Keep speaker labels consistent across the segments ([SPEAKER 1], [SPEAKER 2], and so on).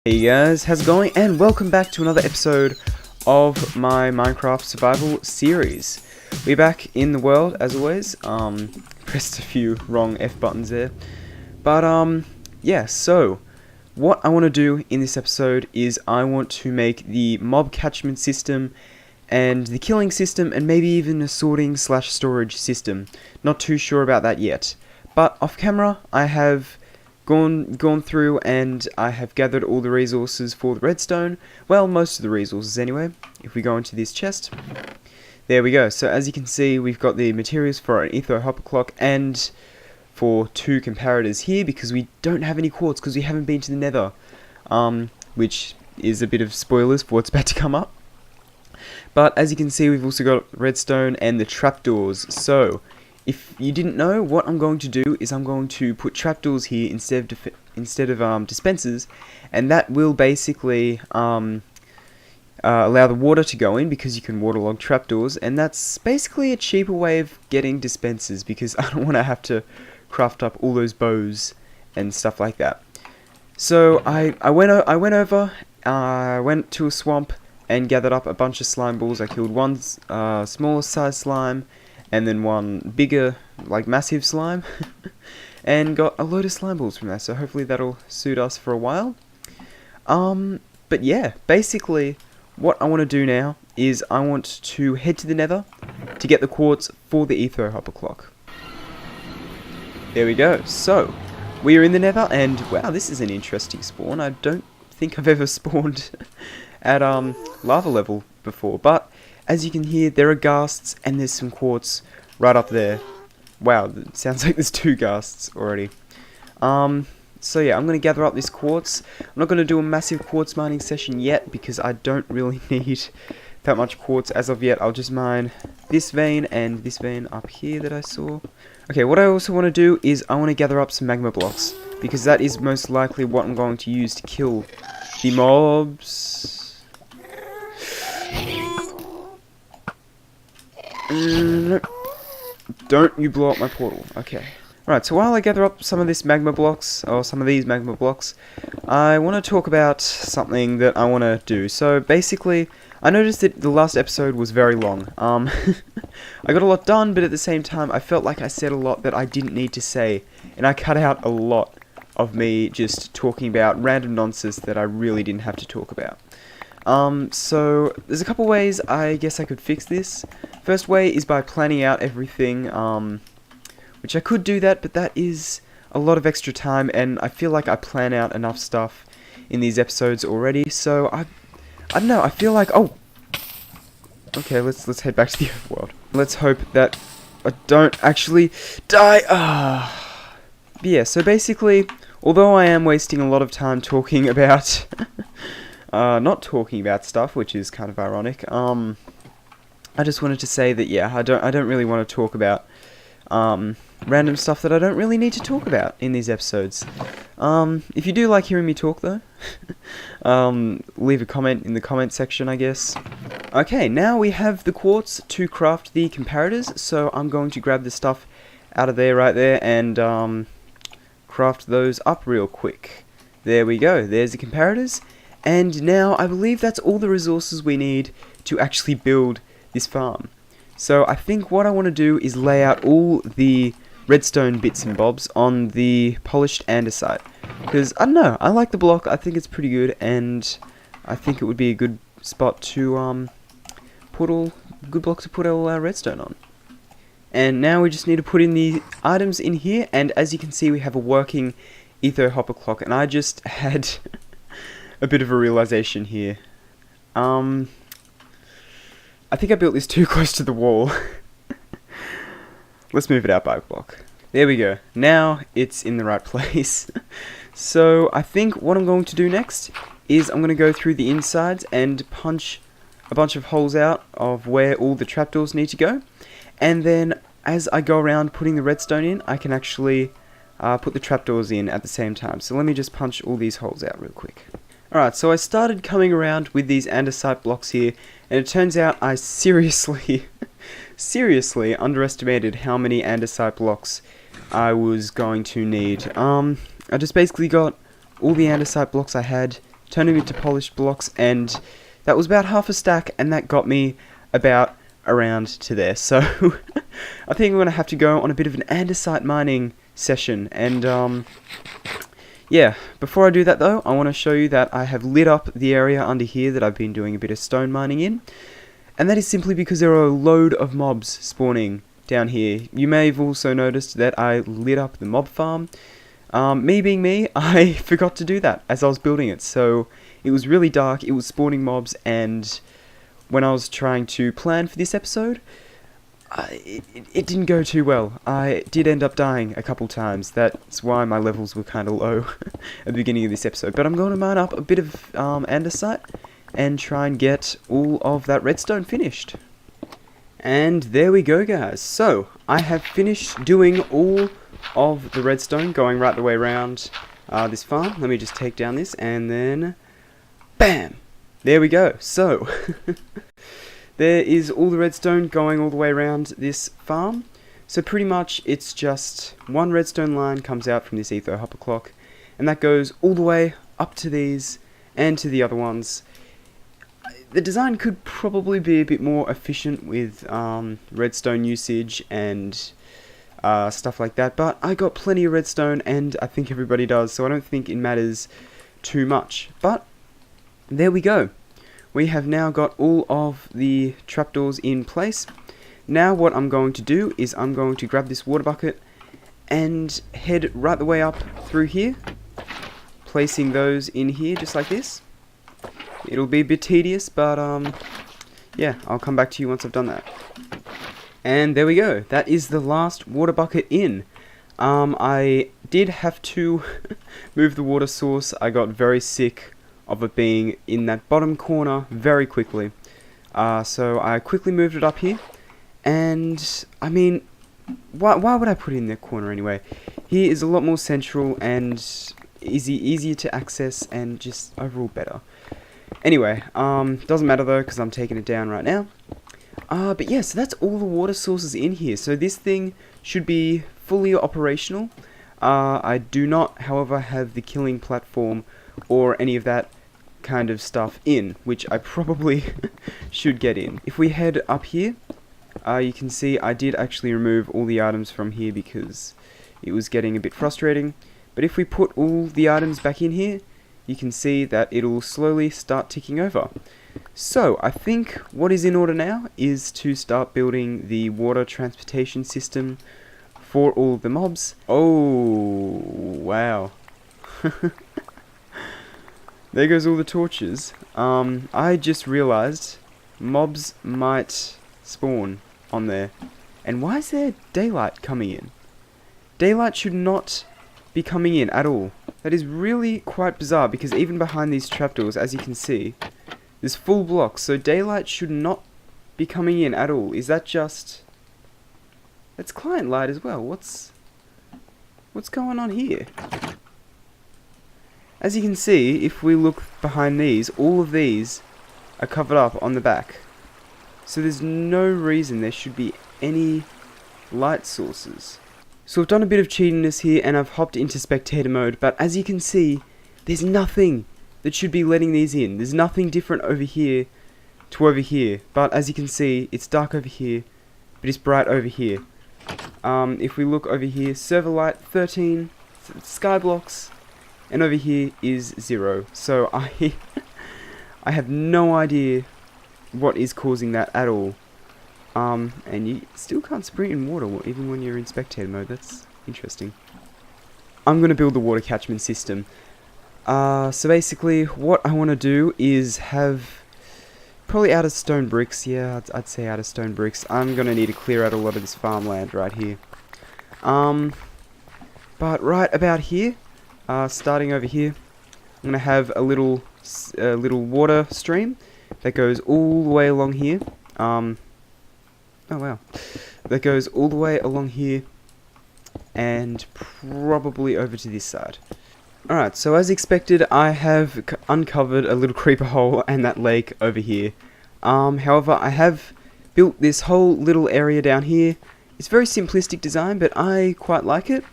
[SPEAKER 1] Hey guys, how's it going? And welcome back to another episode of my Minecraft survival series. We're back in the world, as always. Pressed a few wrong F buttons there. But, yeah, so, what I want to do in this episode is I want to make the mob catchment system and the killing system and maybe even a sorting / storage system. Not too sure about that yet. But off camera, I have gone through and I have gathered all the resources for the redstone. Well, most of the resources anyway. If we go into this chest, there we go. So as you can see, we've got the materials for an ether hopper clock and for 2 comparators here because we don't have any quartz because we haven't been to the nether, which is a bit of spoilers for what's about to come up. But as you can see, we've also got redstone and the trapdoors. So if you didn't know, what I'm going to do is I'm going to put trapdoors here instead of dispensers, and that will basically allow the water to go in because you can waterlog trapdoors, and that's basically a cheaper way of getting dispensers because I don't want to have to craft up all those bows and stuff like that. So I went to a swamp and gathered up a bunch of slime balls. I killed one smaller size slime and then one bigger, like massive slime, and got a load of slime balls from that, so hopefully that'll suit us for a while. But yeah, basically, what I want to do now is I want to head to the nether to get the quartz for the ether hopper clock. There we go, so, we are in the nether, and wow, this is an interesting spawn. I don't think I've ever spawned at lava level before, but as you can hear, there are ghasts and there's some quartz right up there. Wow, it sounds like there's 2 ghasts already. So yeah, I'm going to gather up this quartz. I'm not going to do a massive quartz mining session yet because I don't really need that much quartz as of yet. I'll just mine this vein and this vein up here that I saw. Okay, what I also want to do is I want to gather up some magma blocks because that is most likely what I'm going to use to kill the mobs. Don't you blow up my portal. Okay. Right, so while I gather up some of these magma blocks, I want to talk about something that I want to do. So basically, I noticed that the last episode was very long. I got a lot done, but at the same time, I felt like I said a lot that I didn't need to say. And I cut out a lot of me just talking about random nonsense that I really didn't have to talk about. So there's a couple ways I guess I could fix this. First way is by planning out everything, which I could do that, but that is a lot of extra time, and I feel like I plan out enough stuff in these episodes already, so I don't know, I feel like, oh, okay, let's head back to the overworld. Let's hope that I don't actually die. But yeah, so basically, although I am wasting a lot of time talking about not talking about stuff, which is kind of ironic. I just wanted to say that yeah, I don't really want to talk about random stuff that I don't really need to talk about in these episodes. If you do like hearing me talk though, leave a comment in the comment section, I guess. Okay, now we have the quartz to craft the comparators, so I'm going to grab the stuff out of there right there and craft those up real quick. There we go, there's the comparators. And now, I believe that's all the resources we need to actually build this farm. So I think what I want to do is lay out all the redstone bits and bobs on the polished andesite. Because, I don't know, I like the block, I think it's pretty good, and I think it would be a good spot to, good block to put all our redstone on. And now we just need to put in the items in here, and as you can see we have a working ether hopper clock, and I just had a bit of a realization here. I think I built this too close to the wall. Let's move it out by a block. There we go. Now it's in the right place. So I think what I'm going to do next is I'm going to go through the insides and punch a bunch of holes out of where all the trapdoors need to go. And then as I go around putting the redstone in, I can actually put the trapdoors in at the same time. So let me just punch all these holes out real quick. Alright, so I started coming around with these andesite blocks here, and it turns out I seriously underestimated how many andesite blocks I was going to need. I just basically got all the andesite blocks I had turn them into polished blocks, and that was about half a stack, and that got me about around to there. So I think I'm going to have to go on a bit of an andesite mining session, and yeah, before I do that though, I want to show you that I have lit up the area under here that I've been doing a bit of stone mining in, and that is simply because there are a load of mobs spawning down here. You may have also noticed that I lit up the mob farm. Me being me, I forgot to do that as I was building it, so it was really dark, it was spawning mobs, and when I was trying to plan for this episode, it didn't go too well. I did end up dying a couple times. That's why my levels were kind of low at the beginning of this episode. But I'm going to mine up a bit of andesite and try and get all of that redstone finished. And there we go, guys. So I have finished doing all of the redstone, going right the way around this farm. Let me just take down this, and then bam! There we go. So there is all the redstone going all the way around this farm. So pretty much it's just one redstone line comes out from this ether hopper clock, and that goes all the way up to these and to the other ones. The design could probably be a bit more efficient with redstone usage and stuff like that, but I got plenty of redstone, and I think everybody does, so I don't think it matters too much. But there we go. We have now got all of the trapdoors in place. Now what I'm going to do is I'm going to grab this water bucket and head right the way up through here, placing those in here just like this. It'll be a bit tedious, but yeah, I'll come back to you once I've done that. And there we go. That is the last water bucket in. I did have to move the water source. I got very sick of it being in that bottom corner very quickly. So I quickly moved it up here. And, I mean, why would I put it in that corner anyway? Here is a lot more central and easier to access and just overall better. Anyway, doesn't matter though, because I'm taking it down right now. But yeah, so that's all the water sources in here. So this thing should be fully operational. I do not, however, have the killing platform or any of that kind of stuff in, which I probably should get in. If we head up here, you can see I did actually remove all the items from here because it was getting a bit frustrating. But if we put all the items back in here, you can see that it'll slowly start ticking over. So I think what is in order now is to start building the water transportation system for all the mobs. Oh, wow. There goes all the torches. I just realized mobs might spawn on there. And why is there daylight coming in? Daylight should not be coming in at all. That is really quite bizarre, because even behind these trapdoors, as you can see, there's full blocks, so daylight should not be coming in at all. Is that just... That's client light as well. What's going on here? As you can see, if we look behind these, all of these are covered up on the back. So there's no reason there should be any light sources. So I've done a bit of cheatiness here and I've hopped into spectator mode, but as you can see, there's nothing that should be letting these in. There's nothing different over here to over here, but as you can see, it's dark over here, but it's bright over here. If we look over here, server light 13, skyblocks, and over here is 0. So I have no idea what is causing that at all. And you still can't sprint in water even when you're in spectator mode. That's interesting. I'm going to build the water catchment system. So basically what I want to do is have probably out of stone bricks. Yeah, I'd say out of stone bricks. I'm going to need to clear out a lot of this farmland right here. But right about here, starting over here, I'm going to have a little water stream that goes all the way along here. Oh wow. That goes all the way along here and probably over to this side. Alright, so as expected, I have uncovered a little creeper hole and that lake over here. However, I have built this whole little area down here. It's very simplistic design, but I quite like it.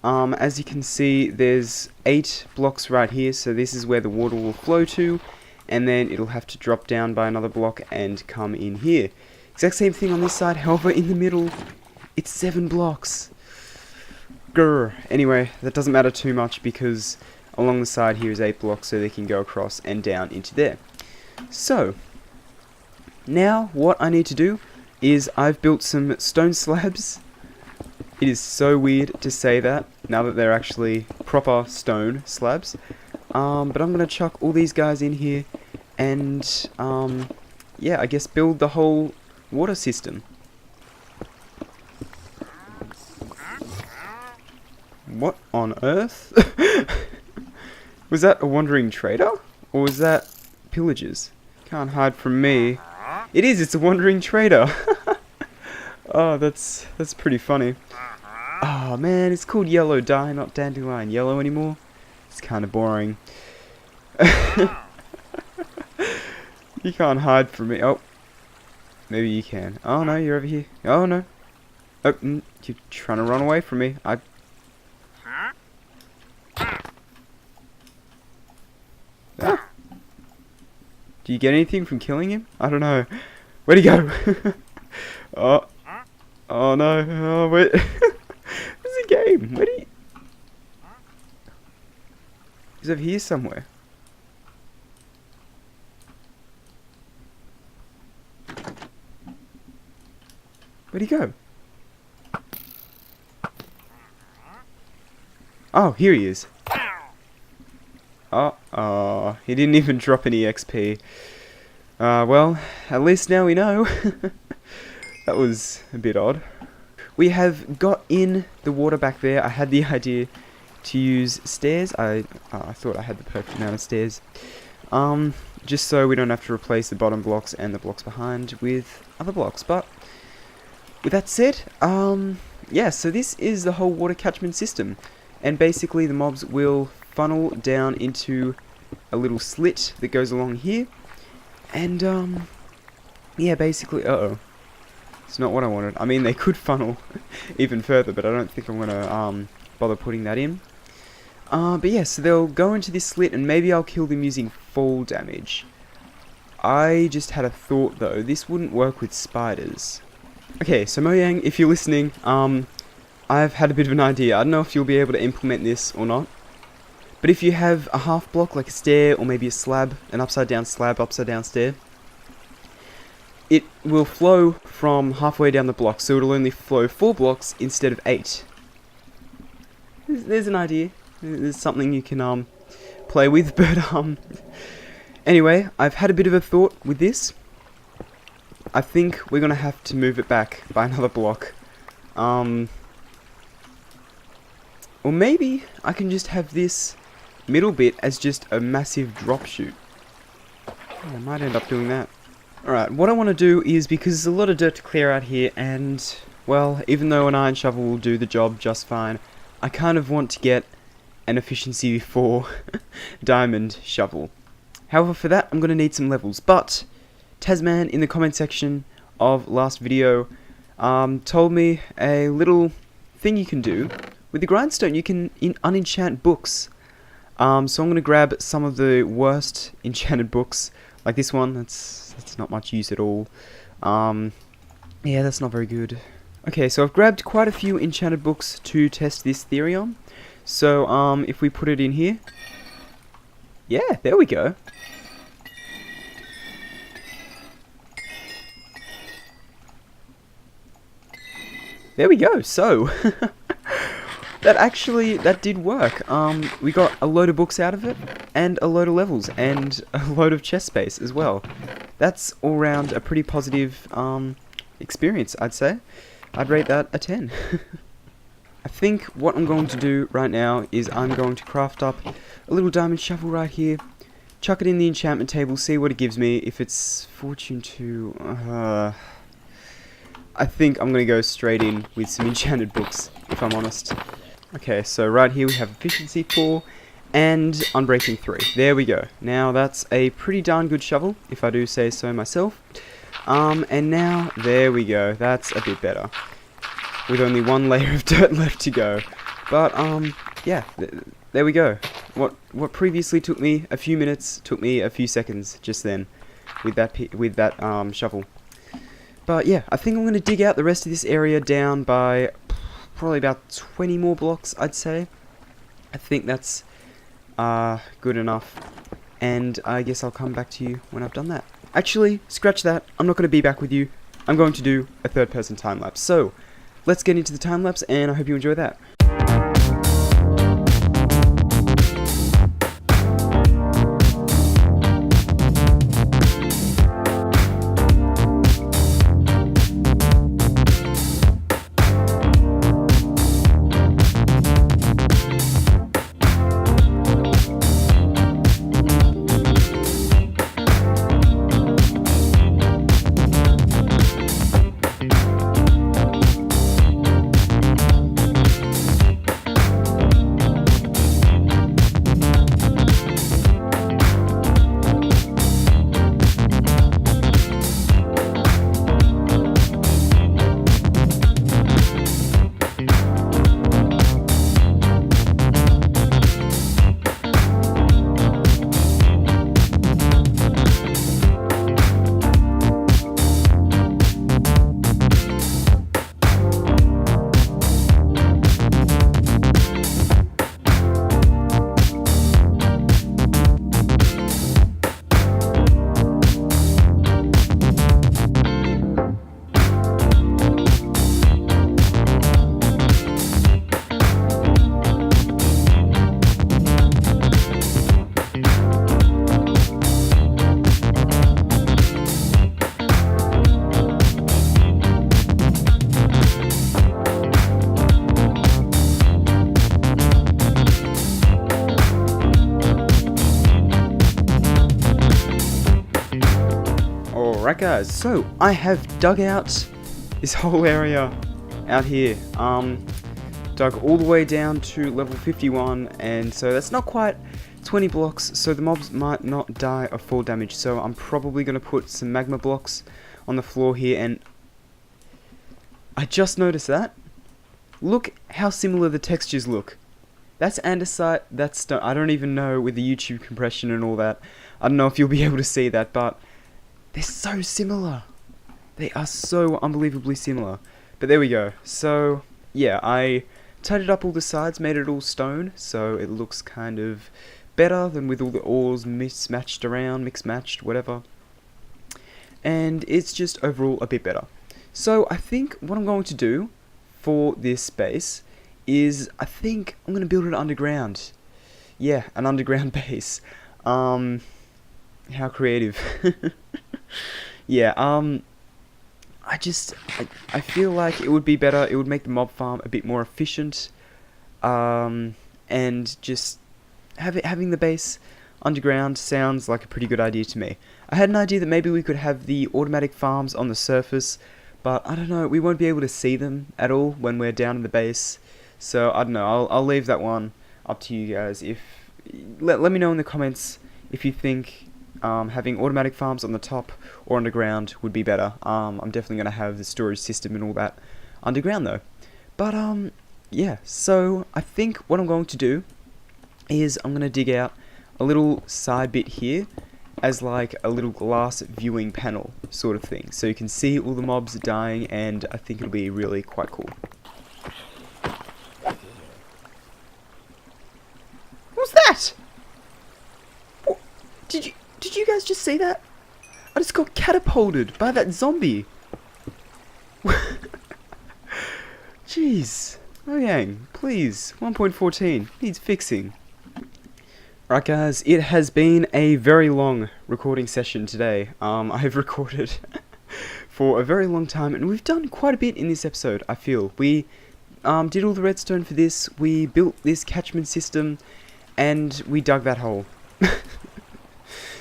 [SPEAKER 1] As you can see, there's 8 blocks right here, so this is where the water will flow to, and then it'll have to drop down by another block and come in here. Exact same thing on this side, however in the middle, it's 7 blocks. Grr. Anyway, that doesn't matter too much because along the side here is 8 blocks, so they can go across and down into there. So, now what I need to do is I've built some stone slabs. It is so weird to say that, now that they're actually proper stone slabs. But I'm going to chuck all these guys in here and, yeah, I guess build the whole water system. What on earth? Was that a wandering trader? Or was that pillagers? Can't hide from me. It is, it's a wandering trader. Oh, that's pretty funny. Oh man, it's called yellow dye, not dandelion yellow anymore. It's kind of boring. You can't hide from me. Oh, maybe you can. Oh no, you're over here. Oh no. Oh, you're trying to run away from me. Ah. Do you get anything from killing him? I don't know. Where'd he go? Oh. Oh no. Oh wait. There's a game. Where'd he... He's over here somewhere. Where'd he go? Oh, here he is. Oh, he didn't even drop any XP. Well, at least now we know. That was a bit odd. We have got in the water back there. I had the idea to use stairs. I thought I had the perfect amount of stairs. Just so we don't have to replace the bottom blocks and the blocks behind with other blocks. But with that said, yeah, so this is the whole water catchment system. And basically the mobs will funnel down into a little slit that goes along here. And, yeah, basically, it's not what I wanted. I mean, they could funnel even further, but I don't think I'm gonna, bother putting that in. But yeah, so they'll go into this slit, and maybe I'll kill them using fall damage. I just had a thought, though. This wouldn't work with spiders. Okay, so Mojang, if you're listening, I've had a bit of an idea. I don't know if you'll be able to implement this or not. But if you have a half block, like a stair, or maybe a slab, an upside down slab, upside down stair, it will flow from halfway down the block, so it'll only flow 4 blocks instead of 8. There's an idea. There's something you can play with, but anyway, I've had a bit of a thought with this. I think we're gonna have to move it back by another block. Or maybe I can just have this middle bit as just a massive drop chute. I might end up doing that. Alright, what I want to do is, because there's a lot of dirt to clear out here, and, well, even though an iron shovel will do the job just fine, I kind of want to get an efficiency 4 diamond shovel. However, for that, I'm going to need some levels, but Tasman in the comment section of last video told me a little thing you can do. With the grindstone, you can unenchant books. So I'm going to grab some of the worst enchanted books, like this one. That's not much use at all. Yeah, that's not very good. Okay, so I've grabbed quite a few enchanted books to test this theory on. So if we put it in here, yeah, there we go. There we go. So that did work. We got a load of books out of it, and a load of levels, and a load of chest space as well. That's all round a pretty positive experience, I'd say. I'd rate that a 10. I think what I'm going to do right now is I'm going to craft up a little diamond shovel right here, chuck it in the enchantment table, see what it gives me. If it's fortune 2, I think I'm going to go straight in with some enchanted books, if I'm honest. Okay, so right here we have efficiency 4 and unbreaking 3. There we go. Now that's a pretty darn good shovel, if I do say so myself. And now, there we go. That's a bit better. With only one layer of dirt left to go. But yeah, there we go. What previously took me a few minutes took me a few seconds just then with that shovel. But yeah, I think I'm gonna dig out the rest of this area down by probably about 20 more blocks, I'd say. I think that's good enough, and I guess I'll come back to you when I've done that. Actually, scratch that. I'm not going to be back with you. I'm going to do a third-person time-lapse. So, let's get into the time-lapse, and I hope you enjoy that. Alright guys, so I have dug out this whole area out here. Dug all the way down to level 51, and so that's not quite 20 blocks, so the mobs might not die of fall damage. So I'm probably going to put some magma blocks on the floor here, and I just noticed that. Look how similar the textures look. That's andesite, that's stone. I don't even know with the YouTube compression and all that. I don't know if you'll be able to see that, but they're so similar. They are so unbelievably similar. But there we go. So, yeah, I tidied up all the sides, made it all stone, so it looks kind of better than with all the ores mixed matched, whatever. And it's just overall a bit better. So, I think what I'm going to do for this base is, I think I'm going to build it underground. Yeah, an underground base. How creative. Yeah, I feel like it would be better, it would make the mob farm a bit more efficient, and just having the base underground sounds like a pretty good idea to me. I had an idea that maybe we could have the automatic farms on the surface, but I don't know, we won't be able to see them at all when we're down in the base, so I don't know, I'll leave that one up to you guys. Let me know in the comments if you think having automatic farms on the top or underground would be better. I'm definitely going to have the storage system and all that underground though. But yeah, so I think what I'm going to do is I'm going to dig out a little side bit here as like a little glass viewing panel sort of thing, so you can see all the mobs dying, and I think it'll be really quite cool. What's that? What? Did you guys just see that? I just got catapulted by that zombie. Jeez. Mojang, please. 1.14 needs fixing. Right guys, it has been a very long recording session today. I have recorded for a very long time, and we've done quite a bit in this episode, I feel. We did all the redstone for this, we built this catchment system, and we dug that hole.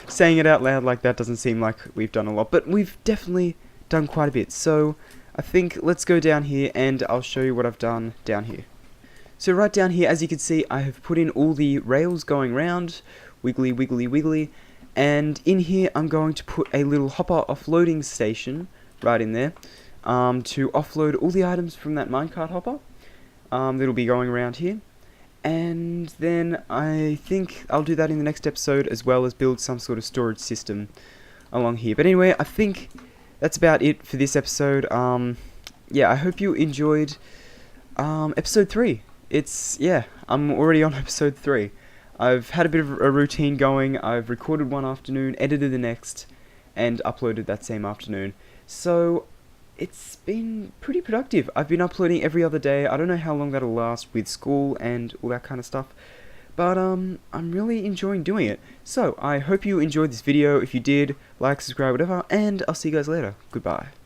[SPEAKER 1] Saying it out loud like that doesn't seem like we've done a lot, but we've definitely done quite a bit. So I think let's go down here and I'll show you what I've done down here. So right down here, as you can see, I have put in all the rails going round, wiggly wiggly wiggly, and in here I'm going to put a little hopper offloading station right in there to offload all the items from that minecart hopper. that'll be going around here. And then I think I'll do that in the next episode, as well as build some sort of storage system along here. But anyway, I think that's about it for this episode. Yeah, I hope you enjoyed episode 3. I'm already on episode 3. I've had a bit of a routine going. I've recorded one afternoon, edited the next, and uploaded that same afternoon. So it's been pretty productive. I've been uploading every other day. I don't know how long that'll last with school and all that kind of stuff, but I'm really enjoying doing it. So I hope you enjoyed this video. If you did, like, subscribe, whatever, and I'll see you guys later. Goodbye.